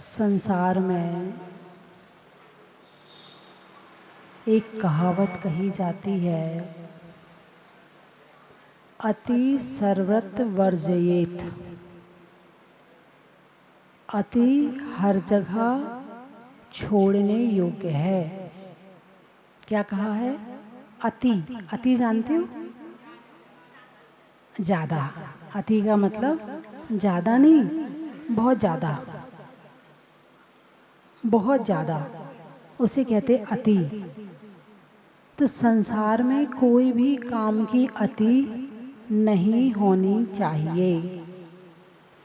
संसार में एक कहावत कही जाती है, अति सर्वत्र वर्जयेत। अति हर जगह छोड़ने योग्य है। क्या कहा है? अति। अति जानते हो? ज़्यादा। अति का मतलब ज़्यादा नहीं, बहुत ज़्यादा, बहुत ज़्यादा, उसे कहते अति। तो संसार में कोई भी काम की अति नहीं होनी चाहिए।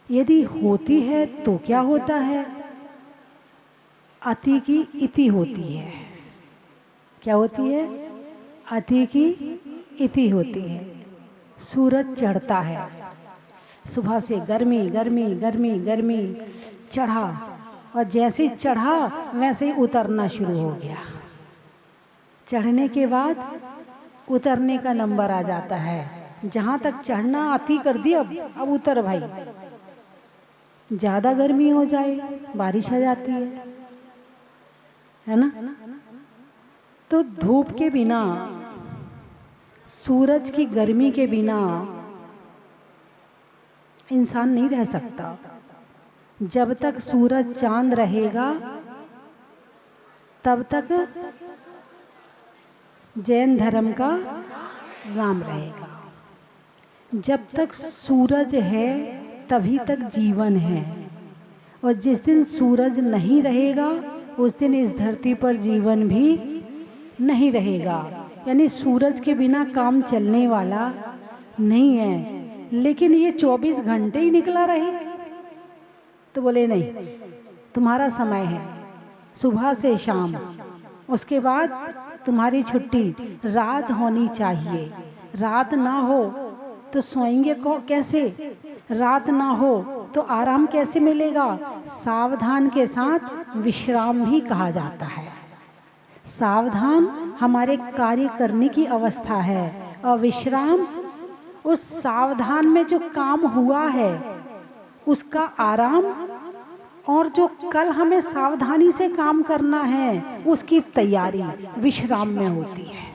यदि होती है तो क्या होता है? अति की इति होती है। क्या होती है? अति की इति होती है। सूरज चढ़ता है, सुबह से गर्मी गर्मी गर्मी गर्मी चढ़ा, और जैसे चढ़ा वैसे ही उतरना शुरू हो गया। चढ़ने के बाद उतरने का नंबर आ जाता है। जहाँ तक चढ़ना अति कर दिया, अब उतर भाई। ज़्यादा गर्मी हो जाए, बारिश आ जाती है ना? तो धूप के बिना, सूरज की गर्मी के बिना इंसान नहीं रह सकता। जब तक सूरज चांद रहेगा तब तक जैन धर्म का नाम रहेगा। जब तक सूरज है तभी तक जीवन है, और जिस दिन सूरज नहीं रहेगा उस दिन इस धरती पर जीवन भी नहीं रहेगा। यानी सूरज के बिना काम चलने वाला नहीं है। लेकिन ये 24 घंटे ही निकला रहे तो बोले नहीं, तुम्हारा समय है सुबह से शाम, उसके बाद तुम्हारी छुट्टी। रात होनी चाहिए। रात ना हो तो सोएंगे कैसे? रात ना हो तो आराम कैसे मिलेगा? सावधान के साथ विश्राम भी कहा जाता है। सावधान हमारे कार्य करने की अवस्था है, और विश्राम उस सावधान में जो काम हुआ है उसका आराम, और जो कल हमें सावधानी से काम करना है उसकी तैयारी विश्राम में होती है।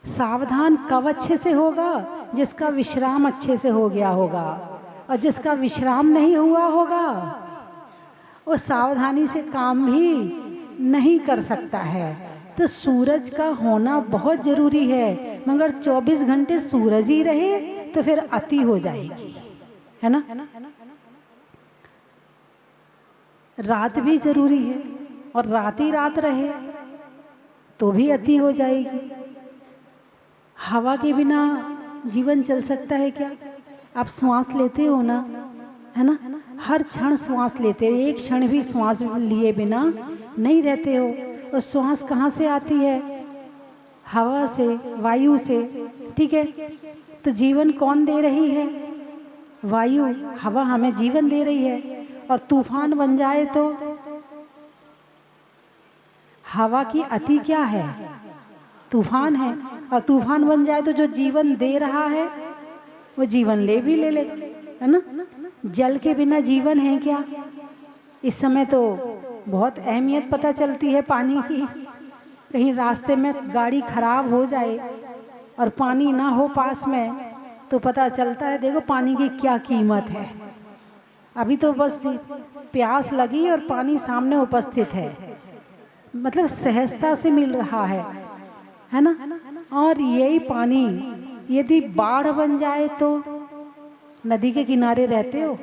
सावधान कब अच्छे से होगा? जिसका विश्राम अच्छे से हो गया होगा, और जिसका विश्राम नहीं हुआ होगा वो सावधानी से काम भी नहीं कर सकता है। तो सूरज का होना बहुत ज़रूरी है, मगर 24 घंटे सूरज ही रहे तो फिर अति हो जाएगी, है ना? रात भी ज़रूरी है, और रात ही रात रहे तो भी अति हो जाएगी। हवा के बिना जीवन चल सकता है क्या? आप श्वास लेते हो ना, है ना? हर क्षण श्वास लेते हो, एक क्षण भी श्वास लिए बिना नहीं रहते हो। और श्वास कहाँ से आती है? हवा से, वायु से, ठीक है? तो जीवन कौन दे रही है? वायु, हवा हमें जीवन दे रही है। और तूफान बन जाए तो हवा की अति क्या है? तूफान है। और तूफान बन जाए तो जो जीवन दे रहा है वो जीवन ले भी ले लेगा, है ना? जल के बिना जीवन है क्या? इस समय तो बहुत अहमियत पता चलती है पानी की। कहीं रास्ते में गाड़ी खराब हो जाए और पानी ना हो पास में तो पता चलता है देखो पानी की क्या कीमत है। अभी तो बस प्यास लगी और पानी सामने उपस्थित है, मतलब सहजता से मिल रहा है ना? और यही पानी यदि बाढ़ बन जाए तो, नदी के किनारे रहते हो,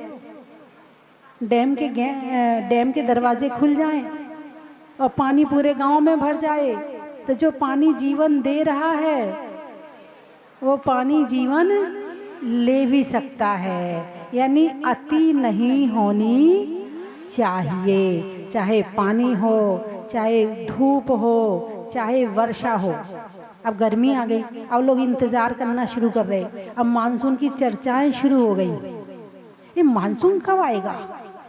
डैम के दरवाजे खुल जाएं और पानी पूरे गांव में भर जाए, तो जो पानी जीवन दे रहा है वो पानी जीवन ले भी सकता है। यानी अति नहीं होनी चाहिए, चाहे पानी हो, चाहे धूप हो, चाहे वर्षा हो। अब गर्मी आ गई, अब लोग इंतज़ार करना शुरू कर रहे। अब मानसून की चर्चाएं शुरू हो गई। ये मानसून कब आएगा?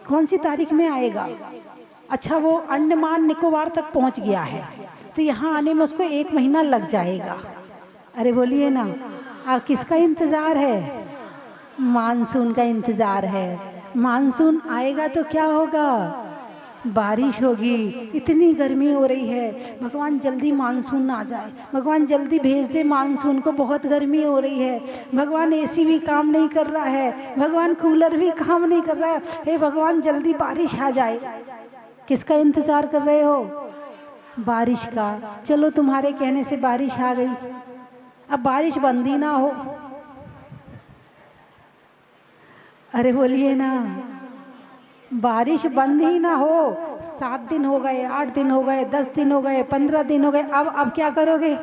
कौन सी तारीख में आएगा? अच्छा, वो अंडमान निकोबार तक पहुंच गया है तो यहाँ आने में उसको 1 महीना लग जाएगा। अरे बोलिए ना, और किसका इंतज़ार है? मानसून का इंतज़ार है। मानसून आएगा तो क्या होगा? बारिश होगी। इतनी गर्मी हो रही है, भगवान जल्दी मानसून आ जाए, भगवान जल्दी भेज दे मानसून को, बहुत गर्मी हो रही है। भगवान एसी भी काम नहीं कर रहा है, भगवान कूलर भी काम नहीं कर रहा है, हे भगवान जल्दी बारिश आ जाए। किसका इंतज़ार कर रहे हो? बारिश का। चलो तुम्हारे कहने से बारिश आ गई, अब बारिश बंद ही ना हो। अरे बोलिए ना, बारिश बंद ही ना हो। 7 दिन हो गए, 8 दिन हो गए, 10 दिन हो गए, 15 दिन हो गए, अब क्या करोगे?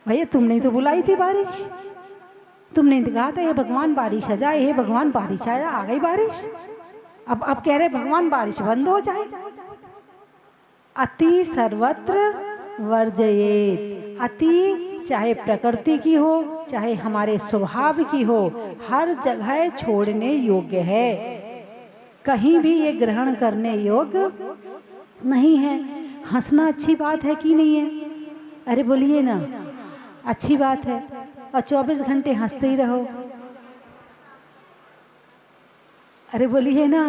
भैया तुमने ही तो बुलाई थी बारिश, तुमने तो कहा था हे भगवान बारिश आ जाए, हे भगवान बारिश आया, आ गई बारिश। अब कह रहे भगवान बारिश बंद हो जाए। अति सर्वत्र वर्जयेत। अति चाहे प्रकृति की हो, चाहे हमारे स्वभाव की हो, हर जगह छोड़ने योग्य है। कहीं भी ये ग्रहण करने योग्य नहीं है। हंसना अच्छी बात है कि नहीं है? अरे बोलिए ना, अच्छी बात है। और 24 घंटे हंसते ही रहो। अरे बोलिए ना,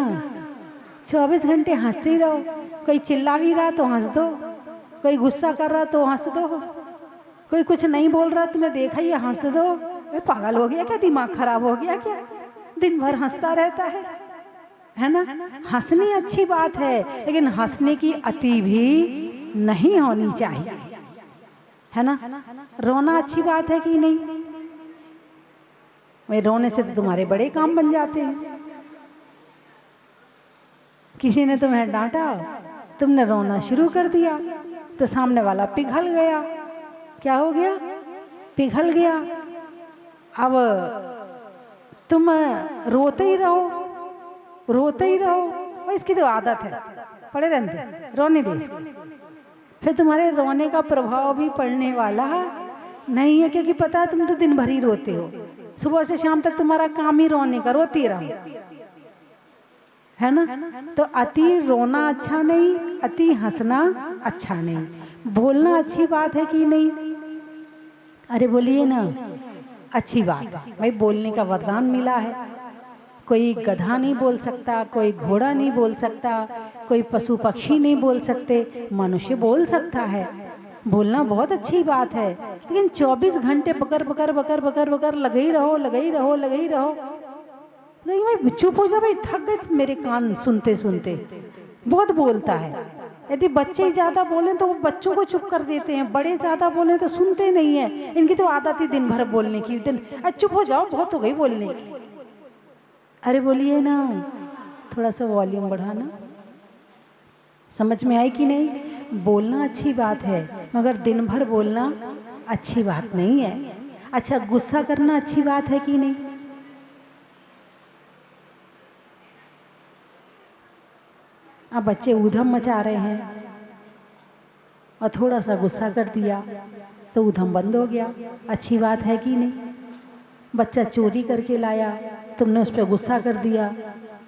24 घंटे हंसते ही रहो। कोई चिल्ला भी रहा तो हंस दो, कोई गुस्सा कर रहा तो हंस दो, कोई कुछ नहीं बोल रहा तुम्हें देखा ही हंस दो। पागल हो गया क्या? दिमाग खराब हो गया क्या? दिन भर हंसता रहता है ना? हंसनी अच्छी बात है, लेकिन हंसने की अति भी नहीं होनी चाहिए, है ना? रोना अच्छी बात है कि नहीं? भाई रोने से तो तुम्हारे बड़े काम बन जाते हैं। किसी ने तुम्हें डांटा, तुमने रोना शुरू कर दिया तो सामने वाला पिघल गया। क्या हो गया? पिघल गया। अब तुम रोते ही रहो, रोते ही रहो, और इसकी तो आदत है, पड़े रहते, रोने दे इसको। फिर तुम्हारे रोने का प्रभाव भी पड़ने वाला नहीं है, क्योंकि पता है तुम तो दिन भर ही रोते हो, सुबह से शाम तक तुम्हारा काम ही रोने का, रोती रहो, है ना? तो अति रोना अच्छा नहीं, अति हंसना अच्छा नहीं। बोलना अच्छी बात है कि नहीं? अरे बोलिए ना, अच्छी बात है भाई। बोलने का वरदान मिला है। कोई गधा नहीं बोल सकता, कोई घोड़ा नहीं बोल सकता, कोई पशु पक्षी नहीं बोल सकते, मनुष्य बोल सकता है। बोलना बहुत अच्छी बात है, लेकिन 24 घंटे बकर बकर बकर बकर बकर लगे ही रहो, लगे ही रहो, लगे ही रहो। नहीं भाई चुप हो जा भाई, थक गए मेरे कान सुनते सुनते। बहुत बोलता है। यदि बच्चे ज़्यादा बोलें तो वो बच्चों को चुप कर देते हैं, बड़े ज़्यादा बोलें तो सुनते नहीं हैं। इनकी तो आदत ही दिन भर बोलने की। चुप हो जाओ, बहुत हो गई बोलने की। अरे बोलिए ना, थोड़ा सा वॉल्यूम बढ़ाना। समझ में आई कि नहीं? बोलना अच्छी बात है, मगर दिन भर बोलना अच्छी बात नहीं है। अच्छा, गुस्सा करना अच्छी बात है कि नहीं? अब बच्चे ऊधम मचा रहे हैं और थोड़ा सा गुस्सा कर दिया तो ऊधम बंद हो गया। अच्छी बात है कि नहीं? बच्चा चोरी करके लाया, तुमने उस पर गुस्सा कर दिया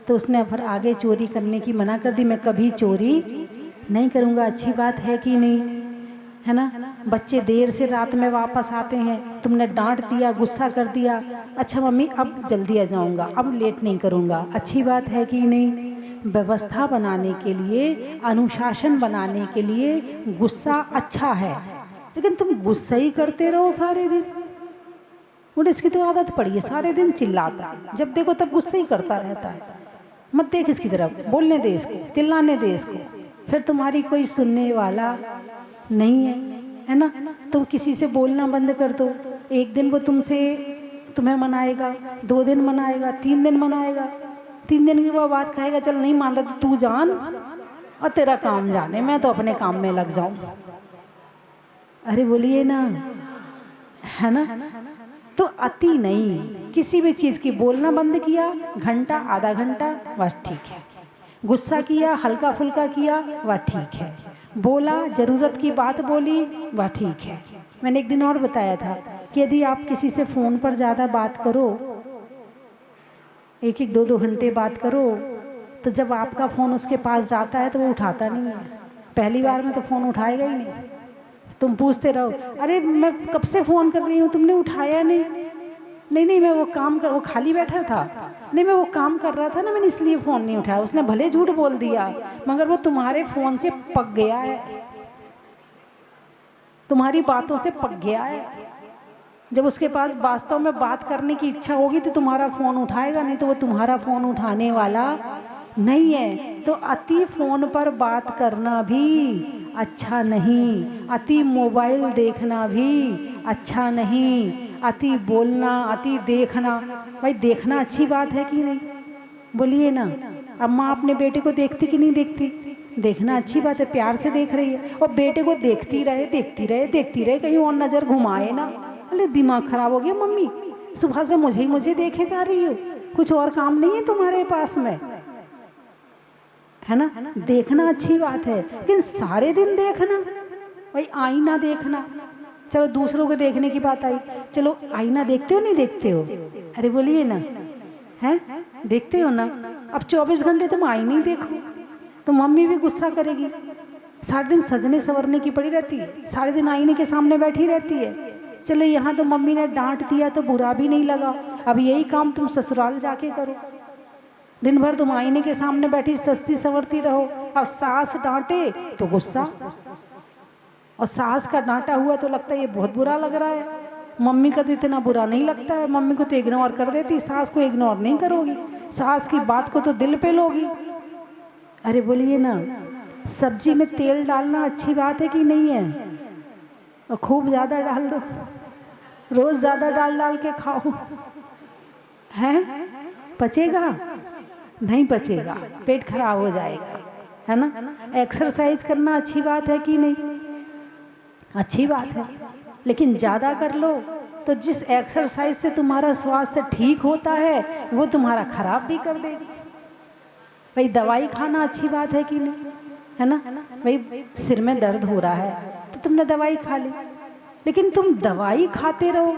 तो उसने फिर आगे चोरी करने की मना कर दी, मैं कभी चोरी नहीं करूँगा। अच्छी बात है कि नहीं? है ना? बच्चे देर से रात में वापस आते हैं, तुमने डांट दिया, गुस्सा कर दिया, अच्छा मम्मी अब जल्दी आ जाऊँगा, अब लेट नहीं करूँगा। अच्छी बात है कि नहीं? व्यवस्था बनाने के लिए, अनुशासन बनाने के लिए गुस्सा अच्छा है, लेकिन तुम गुस्सा ही करते रहो सारे दिन। और इसकी तो आदत पड़ी है, सारे दिन चिल्लाता है, जब देखो तब गुस्सा ही करता रहता है। मत देख इसकी तरफ, बोलने दे इसको, चिल्लाने दे इसको, फिर तुम्हारी कोई सुनने वाला नहीं है ना? तुम किसी से बोलना बंद कर दो, एक दिन वो तुम्हें मनाएगा, 2 दिन मनाएगा, 3 दिन मनाएगा, 3 दिन की वो बात कहेगा चल नहीं मान रहा तो तू जान और तेरा काम जाने, मैं तो अपने काम में लग जाऊं। अरे बोलिए ना, है ना? तो अति नहीं, किसी भी चीज़ की बोलना बंद किया, घंटा आधा घंटा बस ठीक है। गुस्सा किया, हल्का फुल्का किया, वह ठीक है। बोला, ज़रूरत की बात बोली, वह ठीक है। मैंने एक दिन और बताया था कि यदि आप किसी से फ़ोन पर ज़्यादा बात करो, 1-1, 2-2 घंटे बात करो, तो जब आपका फ़ोन उसके पास जाता है तो वो उठाता नहीं है। पहली बार में तो फ़ोन उठाएगा ही नहीं, तुम पूछते रहो, अरे मैं कब से फ़ोन कर रही हूँ, तुमने उठाया नहीं। नहीं नहीं, मैं वो काम कर, वो खाली बैठा था, नहीं मैं वो काम कर रहा था ना, मैंने इसलिए फ़ोन नहीं उठाया। उसने भले झूठ बोल दिया, मगर वो तुम्हारे फ़ोन से पक गया है, तुम्हारी बातों से पक गया है। जब उसके पास वास्तव में बात करने की इच्छा होगी तो तुम्हारा फ़ोन उठाएगा, नहीं तो वो तुम्हारा फ़ोन उठाने वाला नहीं है। तो अति फ़ोन पर बात करना भी अच्छा नहीं, अति मोबाइल देखना भी अच्छा नहीं, अति बोलना, अति देखना। भाई देखना अच्छी बात है कि नहीं, बोलिए ना। अब माँ अपने बेटे को देखती कि नहीं देखती? देखना अच्छी बात है, प्यार से देख रही है। और बेटे को देखती रहे देखती रहे देखती रहे, कहीं और नज़र घुमाए ना। अरे दिमाग खराब हो गया मम्मी, सुबह से मुझे देखे जा रही हो, कुछ और काम नहीं है तुम्हारे पास में, है ना। देखना अच्छी बात है, लेकिन सारे दिन देखना, भाई आईना देखना, चलो दूसरों को देखने की बात आई, चलो आईना देखते हो नहीं देखते हो? अरे बोलिए ना, हैं देखते हो ना। अब 24 घंटे तुम आईने ही देखो तो मम्मी भी गुस्सा करेगी। सारे दिन सजने संवरने की पड़ी रहती है, सारे दिन आईने के सामने बैठी रहती है। चलो यहाँ तो मम्मी ने डांट दिया तो बुरा भी नहीं लगा, अब यही काम तुम ससुराल जाके करो, दिन भर तुम आईने के सामने बैठी सस्ती संवरती रहो। अब सास डांटे तो गुस्सा, और सास का डांटा हुआ तो लगता है ये बहुत बुरा लग रहा है। मम्मी का तो इतना बुरा नहीं लगता है, मम्मी को तो इग्नोर कर देती, सास को इग्नोर नहीं करोगी, सास की बात को तो दिल पे लोगी। अरे बोलिए ना, सब्जी में तेल डालना अच्छी बात है कि नहीं है? और खूब ज़्यादा डाल दो, रोज़ ज़्यादा डाल डाल के खाओ, हैं पचेगा? नहीं पचेगा, पेट खराब हो जाएगा, है ना। एक्सरसाइज करना अच्छी बात है कि नहीं? अच्छी बात है, लेकिन ज़्यादा कर लो तो जिस एक्सरसाइज से तुम्हारा स्वास्थ्य ठीक होता है वो तुम्हारा खराब भी कर देगी। भाई दवाई खाना अच्छी बात है कि नहीं, है ना। भाई सिर में दर्द हो रहा है तो तुमने दवाई खा ली, लेकिन तुम दवाई खाते रहो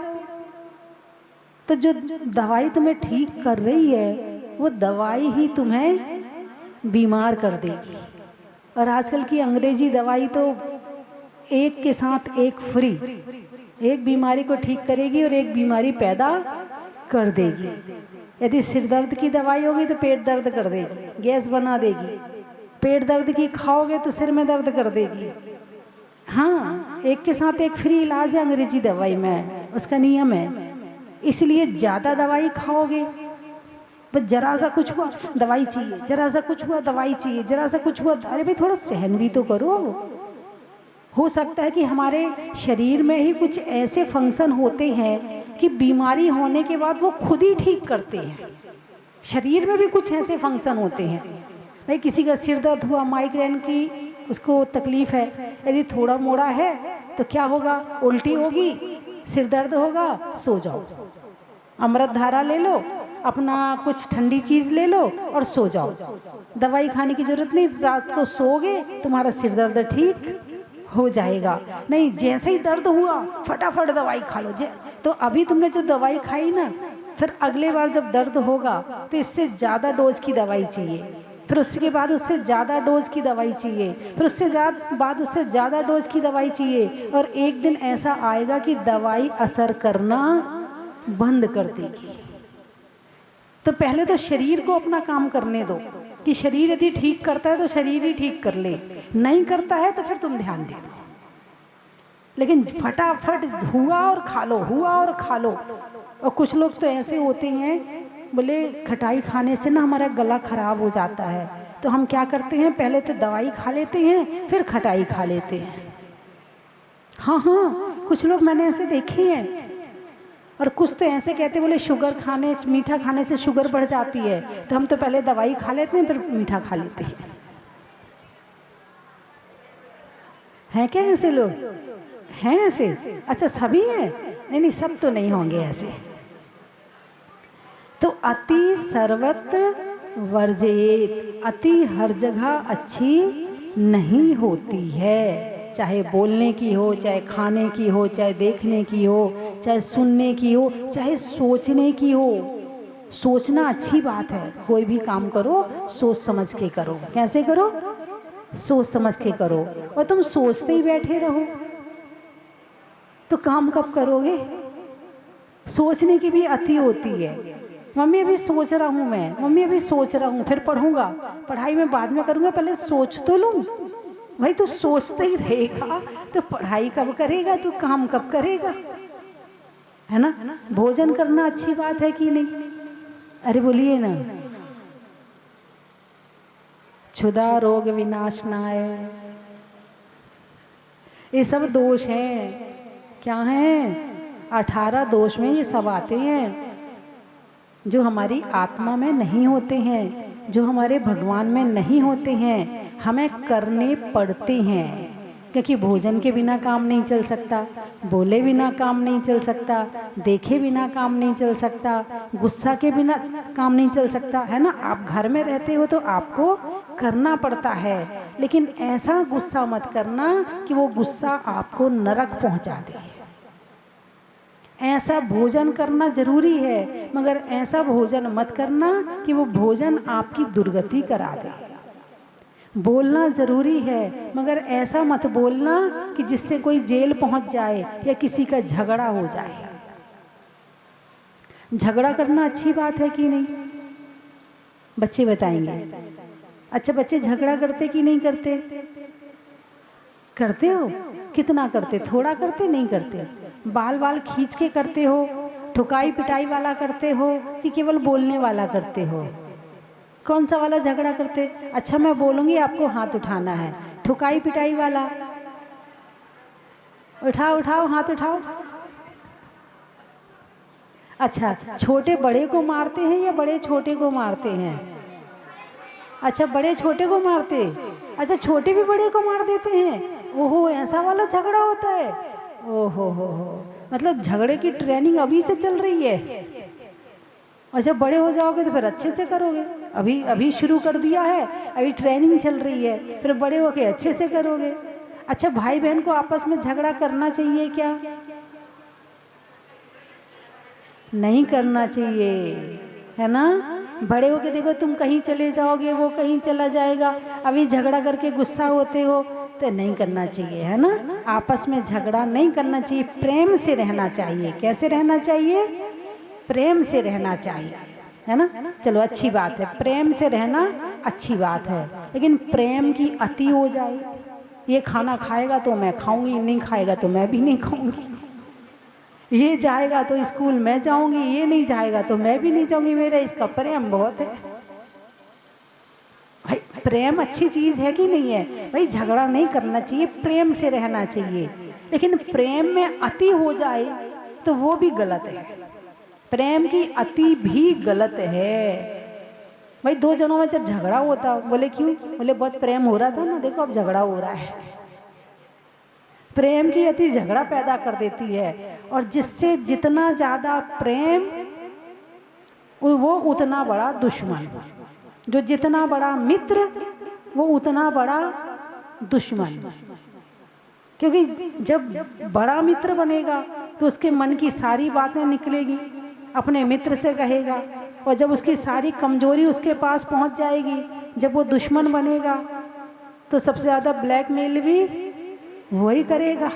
तो जो दवाई तुम्हें ठीक कर रही है वो दवाई ही तुम्हें बीमार कर देगी। और आजकल की अंग्रेजी दवाई तो एक के साथ एक फ्री, एक बीमारी को ठीक करेगी और एक बीमारी पैदा कर देगी। यदि सिर दर्द की दवाई होगी तो पेट दर्द कर देगी, गैस बना देगी। पेट दर्द की खाओगे तो सिर में दर्द कर देगी। हाँ, एक के साथ एक फ्री इलाज है अंग्रेजी दवाई में, उसका नियम है। इसलिए ज़्यादा दवाई खाओगे, बस जरा सा कुछ हुआ दवाई चाहिए, जरा सा कुछ हुआ दवाई चाहिए, जरा सा कुछ हुआ, अरे भाई थोड़ा सहन भी तो करो। हो सकता है कि हमारे शरीर में ही कुछ ऐसे फंक्शन होते हैं कि बीमारी होने के बाद वो खुद ही ठीक करते हैं। शरीर में भी कुछ ऐसे फंक्शन होते हैं। भाई किसी का सिर दर्द हुआ, माइग्रेन की उसको तकलीफ़ है, यदि थोड़ा मोड़ा है तो क्या होगा? उल्टी होगी, सिर दर्द होगा, सो जाओ, अमृत धारा ले लो, अपना कुछ ठंडी चीज़ ले लो और सो जाओ। दवाई खाने की ज़रूरत नहीं, रात को सोओगे तुम्हारा सिर दर्द ठीक हो जाएगा। नहीं, जैसे ही दर्द हुआ फटाफट दवाई खा लो। तो अभी तुमने जो दवाई खाई ना, फिर अगले बार जब दर्द होगा तो इससे ज़्यादा डोज की दवाई चाहिए, फिर उसके बाद उससे ज़्यादा डोज की दवाई चाहिए, फिर उससे बाद उससे ज़्यादा डोज की दवाई चाहिए। और एक दिन ऐसा आएगा कि दवाई असर करना बंद कर देगी। तो पहले तो शरीर को अपना काम करने दो कि शरीर यदि ठीक करता है तो शरीर ही ठीक कर ले, नहीं करता है तो फिर तुम ध्यान दे दो। लेकिन फटाफट हुआ और खा लो, हुआ और खा लो। और कुछ लोग तो ऐसे होते हैं, बोले खटाई खाने से ना हमारा गला खराब हो जाता है, तो हम क्या करते हैं, पहले तो दवाई खा लेते हैं फिर खटाई खा लेते हैं। हाँ हाँ, कुछ लोग मैंने ऐसे देखे हैं। और कुछ तो ऐसे कहते, बोले शुगर खाने, मीठा खाने से शुगर बढ़ जाती है, तो हम तो पहले दवाई खा लेते हैं फिर मीठा खा लेते हैं। हैं क्या ऐसे लोग? हैं ऐसे? अच्छा सभी हैं? नहीं नहीं, सब तो नहीं होंगे ऐसे। तो अति सर्वत्र वर्जेत, अति हर जगह अच्छी नहीं होती है। चाहे बोलने की हो, चाहे खाने की हो, चाहे देखने की हो, चाहे सुनने की हो, चाहे सोचने की हो। सोचना अच्छी बात है, कोई भी काम करो सोच समझ के करो। कैसे करो? सोच समझ के करो। और तुम सोचते ही बैठे रहो तो काम कब करोगे? सोचने की भी अति होती है। मम्मी अभी सोच रहा हूँ, मैं मम्मी अभी सोच रहा हूँ, फिर पढ़ूंगा, पढ़ाई में बाद में करूँगा, पहले सोच तो लूँ। भाई तो सोचते ही रहेगा तो पढ़ाई कब करेगा, तो काम कब करेगा? है ना? भोजन करना अच्छी बात है कि नहीं? अरे बोलिए ना। क्षुधा रोग विनाशनाय, ये सब दोष हैं। क्या हैं? 18 दोष में ये सब आते हैं जो हमारी आत्मा में नहीं होते हैं, जो हमारे भगवान में नहीं होते हैं, हमें करने पड़ते हैं। क्योंकि भोजन के बिना काम नहीं चल सकता, बोले बिना काम नहीं चल सकता, देखे बिना काम नहीं चल सकता, गुस्सा के बिना काम नहीं चल सकता, है ना? आप घर में रहते हो तो आपको करना पड़ता है, लेकिन ऐसा गुस्सा मत करना कि वो गुस्सा आपको नरक पहुंचा दे। ऐसा भोजन करना जरूरी है, मगर ऐसा भोजन मत करना कि वो भोजन आपकी दुर्गति करा दे। बोलना जरूरी है, मगर ऐसा मत बोलना कि जिससे कोई जेल पहुंच जाए या किसी का झगड़ा हो जाए। झगड़ा करना अच्छी बात है कि नहीं? बच्चे बताएंगे। अच्छा, बच्चे झगड़ा करते कि नहीं करते? करते हो? कितना करते? थोड़ा करते, नहीं करते? बाल बाल खींच के करते हो, ठुकाई पिटाई वाला करते हो, कि केवल बोलने वाला करते हो? कौन सा वाला झगड़ा करते? अच्छा मैं बोलूँगी, आपको हाथ उठाना है। ठुकाई पिटाई वाला? उठाओ उठाओ, हाथ उठाओ। अच्छा, छोटे बड़े को मारते हैं या बड़े छोटे को मारते हैं? अच्छा, बड़े छोटे को मारते। अच्छा, छोटे भी बड़े को मार देते हैं। ओहो, ऐसा वाला झगड़ा होता है। ओहो हो, मतलब झगड़े की ट्रेनिंग अभी से चल रही है। अच्छा, बड़े हो जाओगे तो फिर अच्छे से करोगे। अभी अभी शुरू कर दिया है, अभी ट्रेनिंग चल रही है, फिर बड़े होके अच्छे से करोगे। अच्छा, भाई बहन को आपस में झगड़ा करना चाहिए क्या? नहीं करना चाहिए, है ना? बड़े होके देखो, तुम कहीं चले जाओगे, वो कहीं चला जाएगा, अभी झगड़ा करके गुस्सा होते हो, तो नहीं करना चाहिए, है ना? आपस में झगड़ा नहीं करना चाहिए, प्रेम से रहना चाहिए। कैसे रहना चाहिए? प्रेम से रहना चाहिए, है ना? चलो अच्छी बात है, प्रेम से रहना अच्छी बात है, लेकिन प्रेम की अति हो जाए, ये खाना खाएगा तो मैं खाऊंगी, नहीं खाएगा तो मैं भी नहीं खाऊंगी, ये जाएगा तो स्कूल मैं जाऊंगी, ये नहीं जाएगा तो मैं भी नहीं जाऊंगी, मेरा इसका प्रेम बहुत है। भाई प्रेम अच्छी चीज है कि नहीं है? भाई झगड़ा नहीं करना चाहिए, प्रेम से रहना चाहिए, लेकिन प्रेम में अति हो जाए तो वो भी गलत है। प्रेम की अति भी गलत है। भाई दो जनों में जब झगड़ा होता, बोले क्यों? बोले बहुत प्रेम हो रहा था ना, देखो अब झगड़ा हो रहा है। प्रेम की अति झगड़ा पैदा कर देती है, और जिससे जितना ज्यादा प्रेम वो उतना बड़ा दुश्मन, जो जितना बड़ा मित्र वो उतना बड़ा दुश्मन। क्योंकि जब बड़ा मित्र बनेगा तो उसके मन की सारी बातें निकलेगी, अपने मित्र से कहेगा, और जब उसकी सारी कमजोरी उसके पास पहुंच जाएगी, जब वो दुश्मन बनेगा तो सबसे ज़्यादा ब्लैकमेल भी वही करेगा।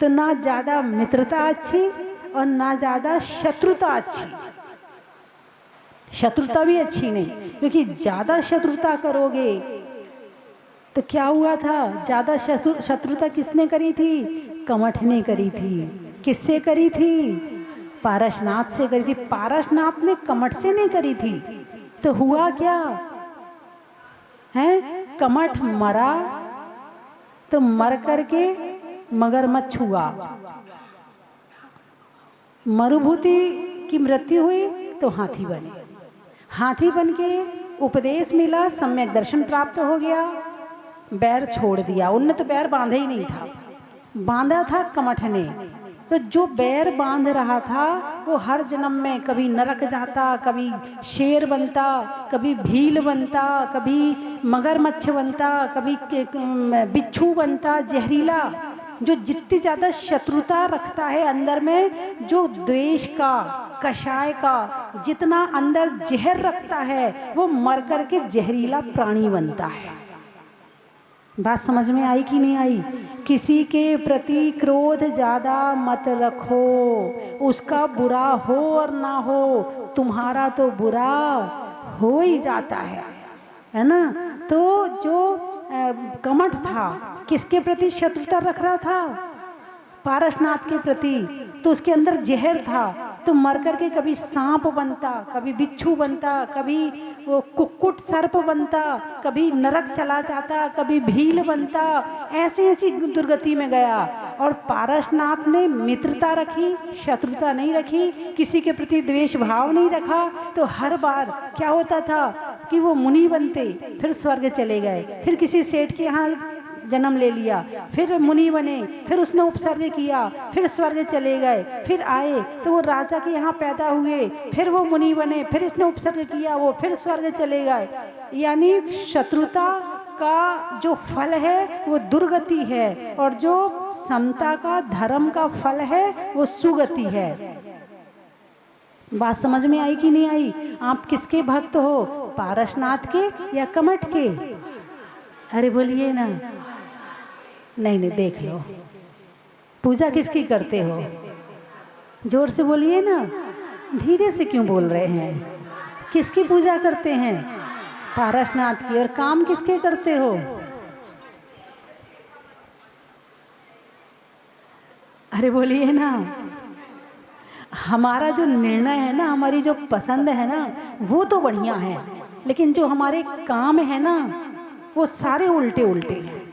तो ना ज़्यादा मित्रता अच्छी और ना ज़्यादा शत्रुता अच्छी। शत्रुता भी अच्छी नहीं, क्योंकि ज़्यादा शत्रुता करोगे तो क्या हुआ था? ज़्यादा शत्रुता किसने करी थी? कमठ ने करी थी। किससे करी थी? पारसनाथ से करी थी। पारसनाथ ने कमठ से नहीं करी थी। तो हुआ क्या है? कमठ मरा तो मर करके मगरमच्छ हुआ। मरुभूति की मृत्यु हुई तो हाथी बने। हाथी बन के उपदेश मिला, सम्यक दर्शन प्राप्त हो गया, बैर छोड़ दिया। उनने तो बैर बांधा ही नहीं था, बांधा था कमठ ने। तो जो बैर बांध रहा था वो हर जन्म में कभी नरक जाता, कभी शेर बनता, कभी भील बनता, कभी मगरमच्छ बनता, कभी बिच्छू बनता, जहरीला। जो जितनी ज़्यादा शत्रुता रखता है अंदर में, जो द्वेष का, कषाय का जितना अंदर जहर रखता है, वो मर कर के जहरीला प्राणी बनता है। बात समझ में आई कि नहीं आई? किसी के प्रति क्रोध ज़्यादा मत रखो, उसका बुरा हो और ना हो, तुम्हारा तो बुरा हो ही जाता है ना। तो जो कमठ था, किसके प्रति शत्रुता रख रहा था? पारसनाथ के प्रति। तो उसके अंदर जहर था, तो मर करके कभी सांप बनता, कभी बिच्छू बनता, कभी वो कुक्कुट सर्प बनता, कभी नरक चला जाता, कभी भील बनता, ऐसी ऐसी दुर्गति में गया। और पारसनाथ ने मित्रता रखी, शत्रुता नहीं रखी, किसी के प्रति द्वेष भाव नहीं रखा। तो हर बार क्या होता था कि वो मुनि बनते, फिर स्वर्ग चले गए, फिर किसी सेठ के यहाँ जन्म ले लिया, फिर मुनि बने, फिर उसने उपसर्ग किया, फिर स्वर्ग चले गए, फिर आए तो वो राजा के यहाँ पैदा हुए, फिर वो मुनि बने, फिर इसने उपसर्ग किया, वो फिर स्वर्ग चले गए। यानी शत्रुता का जो फल है वो दुर्गति है, और जो समता का धर्म का फल है वो सुगति है। बात समझ में आई कि नहीं आई? आप किसके भक्त हो, पारसनाथ के या कमठ के? अरे बोलिए ना। नहीं नहीं, देख लो, पूजा किसकी करते हो? जोर से बोलिए ना, धीरे से क्यों बोल रहे हैं? किसकी पूजा करते हैं? पारसनाथ की। और काम किसके करते हो? अरे बोलिए ना। हमारा जो निर्णय है ना, हमारी जो पसंद है ना, वो तो बढ़िया है, लेकिन जो हमारे काम है ना, वो सारे उल्टे उल्टे हैं।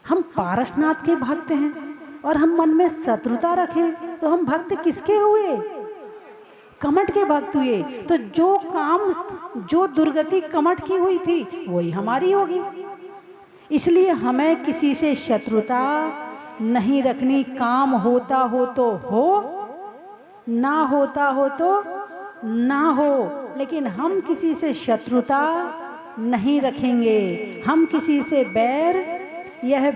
हम पारसनाथ के भक्त हैं और हम मन में शत्रुता रखें तो हम भक्त किसके हुए? कमठ के भक्त हुए। तो जो काम, जो दुर्गति कमठ की हुई थी वही हमारी होगी। इसलिए हमें किसी से शत्रुता नहीं रखनी। काम होता हो तो हो, ना होता हो तो ना हो, लेकिन हम किसी से शत्रुता नहीं रखेंगे। हम किसी से बैर, यह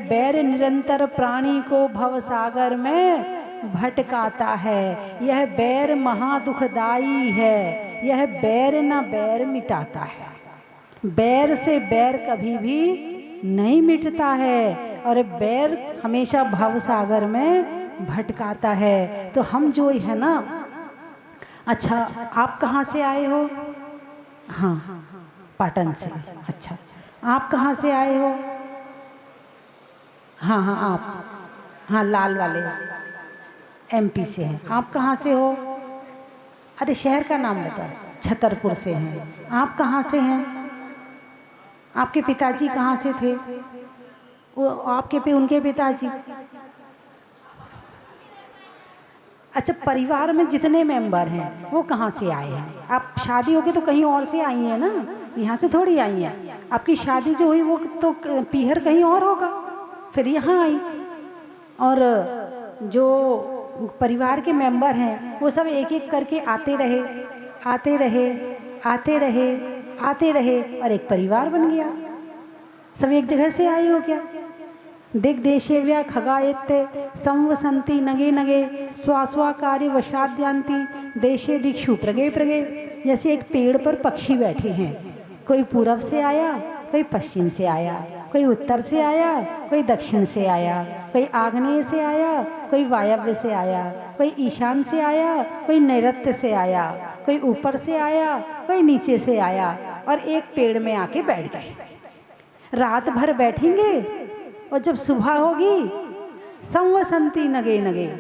बैर निरंतर प्राणी को भवसागर में भटकाता है। यह बैर महादुखदाई है, यह बैर न बैर मिटाता है। बैर से बैर कभी भी नहीं मिटता है, और बैर हमेशा भवसागर में भटकाता है। तो हम जो है ना, अच्छा आप कहाँ से आए हो? हाँ, पाटन से। अच्छा, आप कहाँ से आए हो? हाँ हाँ, आप, हाँ लाल वाले एमपी से हैं। आप कहाँ से हो? अरे शहर का नाम बताओ। छतरपुर से हैं। आप कहाँ से हैं? आपके पिताजी कहाँ से थे? वो आपके उनके पिताजी। अच्छा, परिवार में जितने मेंबर हैं वो कहाँ से आए हैं? आप शादी होके तो कहीं और से आई हैं ना, यहाँ से थोड़ी आई हैं। आपकी शादी जो हुई वो तो पीहर कहीं और होगा, फिर यहाँ आई। और जो परिवार के मेंबर हैं वो सब एक एक करके आते रहे, आते रहे, आते रहे, आते रहे, और एक परिवार बन गया। सब एक जगह से आए हो क्या? दिग्देशेव्या खगायत्ते संवसंति नगे नगे स्वास्वा कार्य वशाद्यांति देशे दिक्षु प्रगे प्रगे। जैसे एक पेड़ पर पक्षी बैठे हैं, कोई पूरब से आया, कोई पश्चिम से आया, कोई उत्तर से आया, कोई दक्षिण से आया, कोई आग्नेय से आया, कोई वायव्य से आया, कोई ईशान से आया, कोई नैऋत्य से आया, कोई ऊपर से आया, कोई नीचे से आया, और एक पेड़ में आके बैठ गए। रात भर बैठेंगे और जब सुबह होगी, संवसंति नगे नगे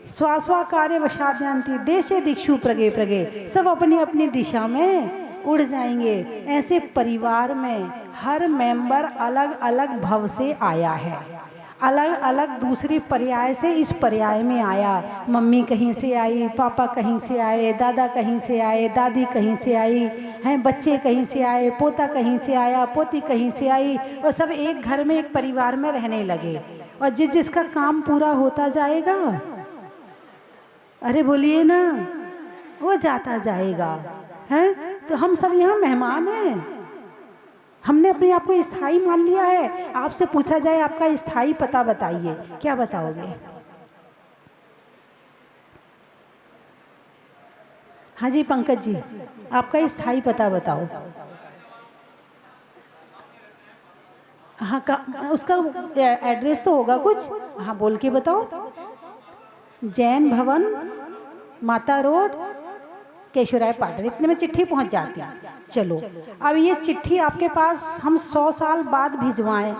स्वास्वा कार्य वशाद्यांति देशे दिक्षु प्रगे प्रगे, सब अपनी अपनी दिशा में उड़ जाएंगे। ऐसे परिवार में हर मेंबर अलग अलग भव से आया है, अलग अलग दूसरी पर्याय से इस पर्याय में आया। मम्मी कहीं से आई, पापा कहीं से आए, दादा कहीं से आए, दादी कहीं से आई हैं, बच्चे कहीं से आए, पोता कहीं से आया, पोती कहीं से आई, और सब एक घर में एक परिवार में रहने लगे। और जिसका काम पूरा होता जाएगा, अरे बोलिए ना, वो जाता जाएगा हैं। तो हम सब यहाँ मेहमान हैं। हमने अपने आप को स्थायी मान लिया है। आपसे पूछा जाए आपका स्थायी पता बताइए, क्या बताओगे? हाँ जी पंकज जी, आपका स्थायी पता बताओ। हाँ उसका एड्रेस तो होगा कुछ, हाँ बोल के बताओ। जैन भवन, माता रोड, केशवराय पाटन, इतने में चिट्ठी पहुंच जाती है। चलो अब ये चिट्ठी आपके पास हम 100 साल बाद भिजवाएं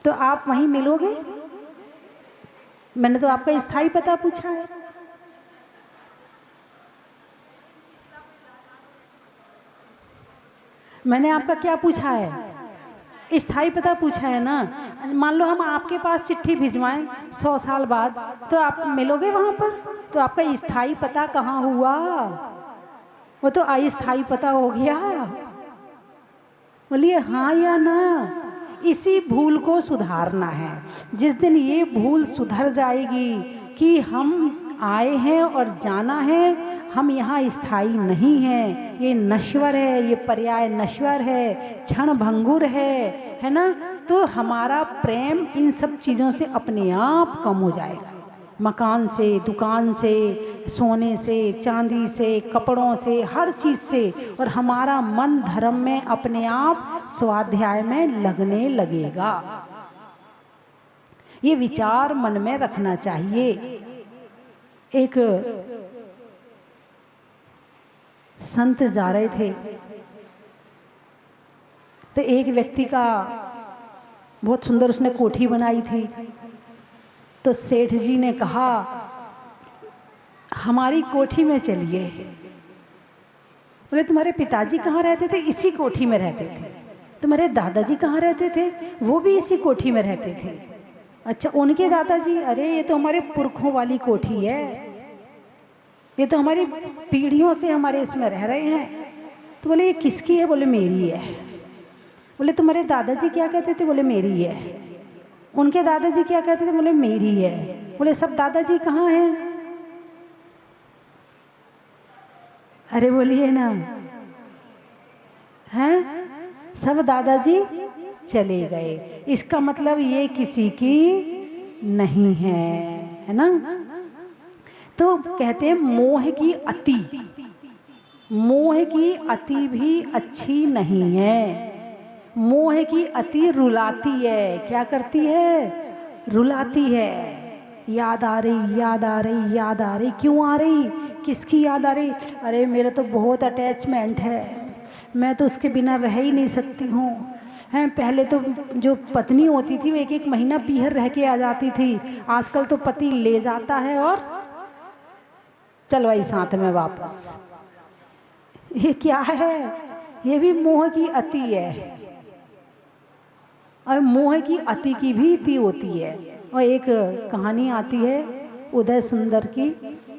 तो आप वहीं मिलोगे? मैंने तो आपका स्थायी पता पूछा है। मैंने आपका क्या पूछा है? स्थायी पता पूछा है ना। मान लो हम आपके पास चिट्ठी भिजवाएं 100 साल बाद, तो आप मिलोगे वहां पर? तो आपका स्थायी पता कहाँ हुआ? वो तो अस्थायी पता हो गया। बोलिए हाँ या ना। इसी भूल को सुधारना है। जिस दिन ये भूल सुधर जाएगी कि हम आए हैं और जाना है, हम यहाँ स्थायी नहीं हैं, ये नश्वर है, ये पर्याय नश्वर है, क्षण भंगुर है ना, तो हमारा प्रेम इन सब चीज़ों से अपने आप कम हो जाएगा। मकान से, दुकान से, सोने से, चांदी से, कपड़ों से, हर चीज़ से, और हमारा मन धर्म में अपने आप स्वाध्याय में लगने लगेगा। ये विचार मन में रखना चाहिए। एक संत जा रहे थे तो एक व्यक्ति का बहुत सुंदर उसने कोठी बनाई थी। तो सेठ जी ने कहा हमारी कोठी में चलिए। बोले तुम्हारे पिताजी कहाँ रहते थे? इसी कोठी में रहते थे। तुम्हारे दादाजी कहाँ रहते थे? वो भी इसी कोठी में रहते थे। अच्छा उनके दादाजी? अरे ये तो हमारे पुरखों वाली कोठी है, ये तो हमारी पीढ़ियों से हमारे इसमें रह रहे हैं। तो बोले ये किसकी है? बोले मेरी है। बोले तुम्हारे दादाजी क्या कहते थे? बोले मेरी है। उनके दादाजी क्या कहते थे? बोले मेरी है। बोले सब दादाजी कहाँ हैं? अरे बोलिए ना, हैं? सब दादाजी चले गए। इसका मतलब ये किसी की नहीं है ना। तो कहते हैं मोह की अति, मोह की अति भी अच्छी नहीं है। मोह की अति रुलाती है। क्या करती है? रुलाती है। याद आ रही, याद आ रही, याद आ रही। क्यों आ रही? किसकी याद आ रही? अरे मेरा तो बहुत अटैचमेंट है, मैं तो उसके बिना रह ही नहीं सकती हूँ। हैं पहले तो जो पत्नी होती थी वो एक एक महीना पीहर रह के आ जाती थी, आजकल तो पति ले जाता है और चलो भाई साथ में वापस। ये क्या है? ये भी मोह की अति है। और मोह की अति की भी इति होती है। और एक कहानी आती है उदय सुंदर की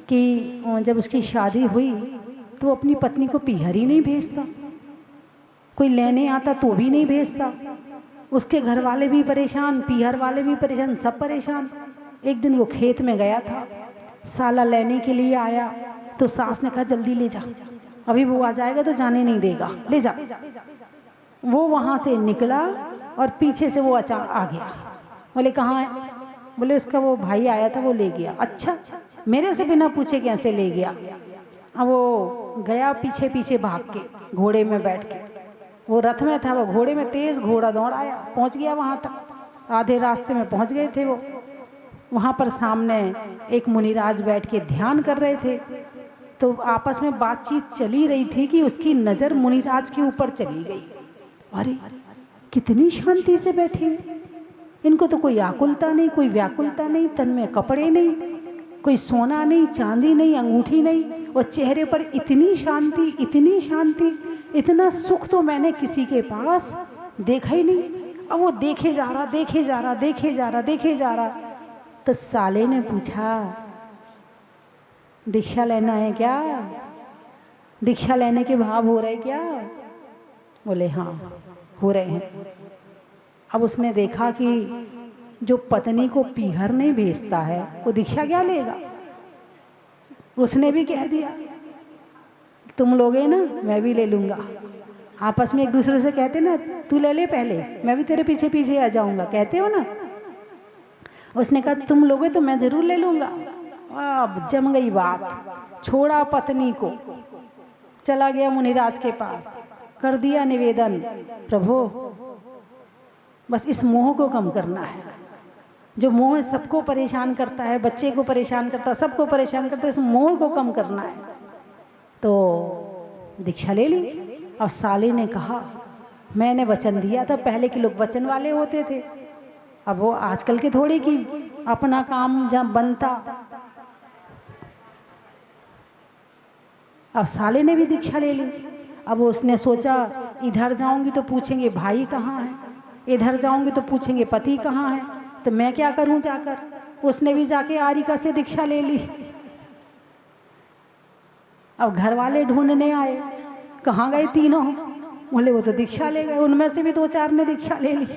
कि जब उसकी शादी हुई तो वो अपनी पत्नी को पीहर ही नहीं भेजता, कोई लेने आता तो भी नहीं भेजता। उसके घर वाले भी परेशान, पीहर वाले भी परेशान, सब परेशान। एक दिन वो खेत में गया था, साला लेने के लिए आया तो सास ने कहा जल्दी ले जा, अभी वो आ जाएगा तो जाने नहीं देगा, ले जा। वो वहाँ से निकला और पीछे से वो अचानक आ गया। बोले कहाँ है? बोले उसका वो भाई आया था वो ले गया। अच्छा, मेरे से बिना पूछे कैसे ले गया? अब वो गया पीछे पीछे भाग के, घोड़े में बैठ के। वो रथ में था, वो घोड़े में तेज घोड़ा दौड़ाया, पहुंच गया वहां तक। आधे रास्ते में पहुंच गए थे वो। वहां पर सामने एक मुनिराज बैठ के ध्यान कर रहे थे। तो आपस में बातचीत चली रही थी कि उसकी नज़र मुनिराज के ऊपर चली गई। अरे कितनी शांति से बैठे, इनको तो कोई आकुलता नहीं, कोई व्याकुलता नहीं, तन में कपड़े नहीं, कोई सोना नहीं, चांदी नहीं, अंगूठी नहीं, और चेहरे पर इतनी शांति, इतनी शांति, इतना सुख तो मैंने किसी के पास देखा ही नहीं। अब वो देखे जा रहा, देखे जा रहा, देखे जा रहा, देखे जा रहा। तो साले ने पूछा दीक्षा लेना है क्या? दीक्षा लेने के भाव हो रहे क्या? बोले हाँ हो रहे हैं। अब उसने देखा कि जो पत्नी को पीहर नहीं भेजता है वो दीक्षा क्या लेगा। उसने भी कह दिया तुम लोगे ना मैं भी ले लूँगा। आपस में एक दूसरे से कहते ना तू ले ले पहले, मैं भी तेरे पीछे पीछे आ जाऊँगा, कहते हो ना। उसने कहा तुम लोगे तो मैं ज़रूर ले लूँगा। अब जम गई बात। छोड़ा पत्नी को, चला गया मुनिराज के पास, कर दिया निवेदन, प्रभु बस इस मोह को कम करना है। जो मोह सबको परेशान करता है, बच्चे को परेशान करता है, सबको परेशान करता है, इस मोह को कम करना है। तो दीक्षा ले ली। और साले ने कहा मैंने वचन दिया था, पहले के लोग वचन वाले होते थे, अब वो आजकल के थोड़ी कि अपना काम जब बनता। अब साले ने भी दीक्षा ले ली। अब उसने सोचा इधर जाऊंगी तो पूछेंगे भाई कहाँ है, इधर जाऊंगी तो पूछेंगे पति कहाँ है, तो मैं क्या करूं जाकर। उसने भी जाके आरिका से दीक्षा ले ली। अब घर वाले ढूंढने आए, कहाँ गए तीनों, बोले वो तो दीक्षा ले गए। उनमें से भी 2-4 ने दीक्षा ले ली।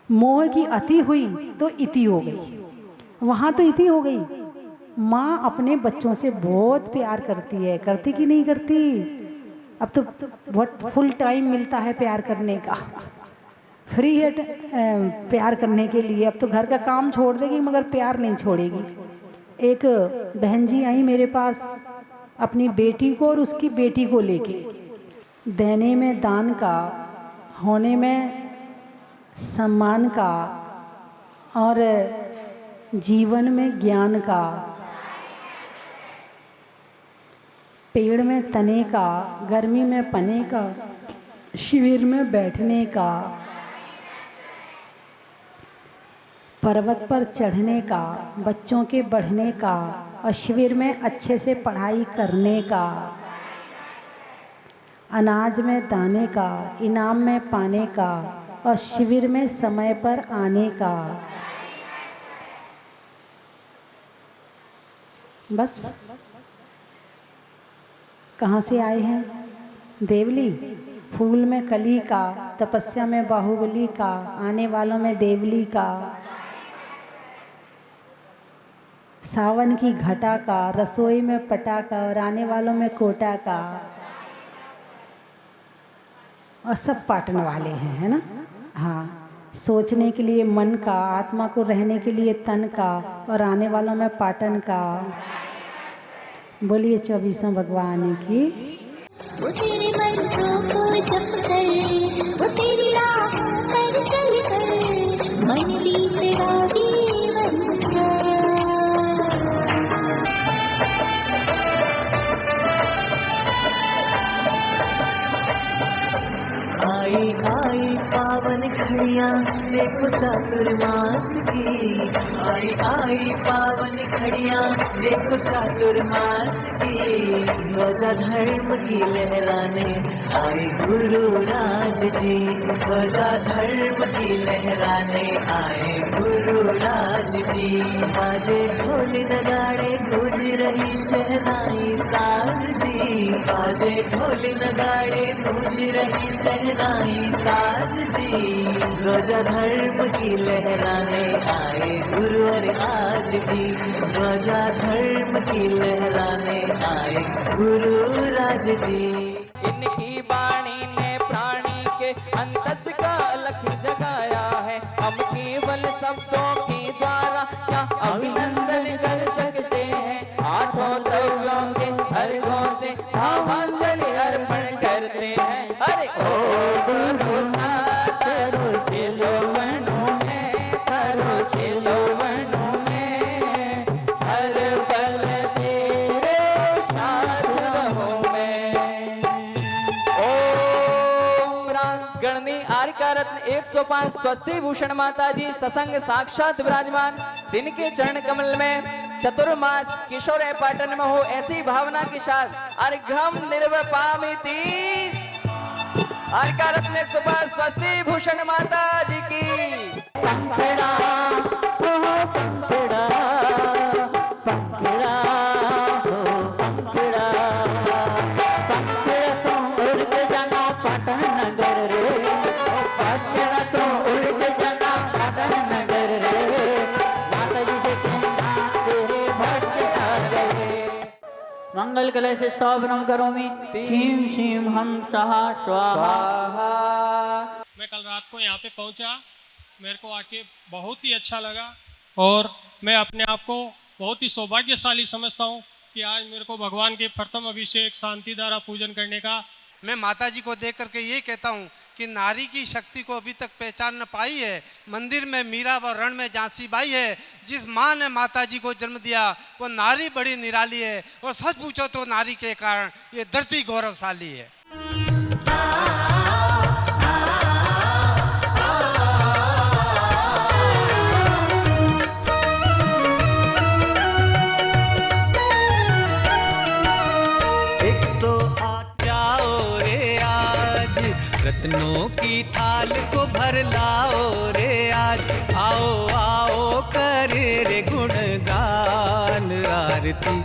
मोह की अति हुई तो इति हो गई, वहां तो इति हो गई। माँ अपने बच्चों से बहुत प्यार करती है, करती कि नहीं करती। अब तो बहुत फुल टाइम मिलता है प्यार करने का, फ्री है प्यार करने के लिए। अब तो घर का काम छोड़ देगी मगर प्यार नहीं छोड़ेगी। एक बहन जी आई मेरे पास अपनी बेटी को और उसकी बेटी को लेके। देने में दान का, होने में सम्मान का, और जीवन में ज्ञान का, पेड़ में तने का, गर्मी में पने का, शिविर में बैठने का, पर्वत पर चढ़ने का, बच्चों के बढ़ने का, और शिविर में अच्छे से पढ़ाई करने का, अनाज में दाने का, इनाम में पाने का, और शिविर में समय पर आने का। बस कहाँ से आए हैं? देवली। फूल में कली का, तपस्या में बाहुबली का, आने वालों में देवली का, सावन की घटा का, रसोई में पटाखा, और आने वालों में कोटा का। और सब पाटन वाले हैं, है ना। हाँ, सोचने के लिए मन का, आत्मा को रहने के लिए तन का, और आने वालों में पाटन का। बोलिए 24वें भगवान की। वो तेरे मंत्रों को जप कर, वो तेरी राह पर चल कर, मन ली तेरा जीवन का। आई आई पावन घड़ियाँ देखो चातुर्मास की, आई आई पावन घड़ियाँ देखो चातुर्मास की। ध्वजा धर्म की लहराने आए गुरु राज जी, ध्वजा धर्म की लहराने आए गुरु राज जी। बाजे ढोल नगाड़े गूंज रही शहनाई साज जी, बाजे ढोल नगाड़े गूंज रही शहनाई साज जी। ध्वजा धर्म की लहराने आए गुरु और आज जी, ध्वजा धर्म की लहराने आए गुरु राज जी। इनकी वाणी ने प्राणी के अंतस का अलख जगाया है। हम केवल शब्दों के द्वारा क्या अभिनंदन कर सकते हैं। आठों द्रव्यों के अर्घों से भावांजलि अर्पण करते हैं। अरे ओ गुरु सातरो चिलो मनो में, करो चिलो मनो में, हर पल तेरे साथ रहूं मैं। ओम राम गणनी आर्का रत्न 105 स्वस्ति भूषण माता जी ससंग साक्षात विराजमान। दिन के चरण कमल में चतुर्मास किशोर पाटन में हो, ऐसी भावना के साथ अर्घम निर्वपामिति। आर्का रत्न 105 स्वस्ति भूषण माता जी की। पंखड़ा हो पंखड़ा, पंखड़ा हो पंखड़ा, पंखड़ा तो उड़ के जाना पाटन नगर रे, पंखड़ा तो उड़ के जाना पाटन नगर रे। माता जी से कहना तेरे भक्त आ गए। मंगल कलश स्थापनम करोमि, शीम शीम हम सहा स्वाहा। मैं कल रात को यहाँ पे पहुँचा, मेरे को आके बहुत ही अच्छा लगा और मैं अपने आप को बहुत ही सौभाग्यशाली समझता हूँ कि आज मेरे को भगवान के प्रथम अभिषेक शांति द्वारा पूजन करने का। मैं माता जी को देख करके ये कहता हूँ कि नारी की शक्ति को अभी तक पहचान न पाई है। मंदिर में मीरा व रण में झांसी बाई है। जिस माँ ने माता जी को जन्म दिया वो नारी बड़ी निराली है, और सच पूछो तो नारी के कारण ये धरती गौरवशाली है। रत्नों की थाल को भर लाओ रे आज, आओ आओ करे रे गुणगान आरती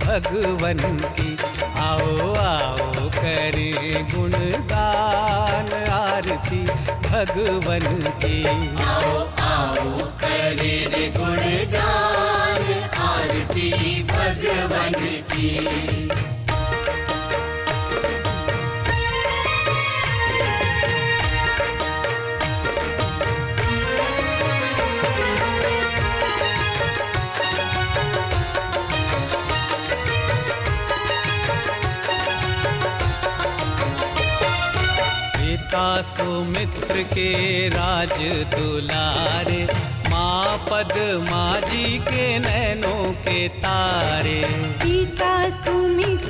भगवन की, आओ आओ करे गुणगान आरती भगवन की, आओ आओ करे रे गुणगान आरती भगवन की। सुमित्र के राज दुलारे, माँ पद्मा जी के नैनों के तारे। पिता सुमित्र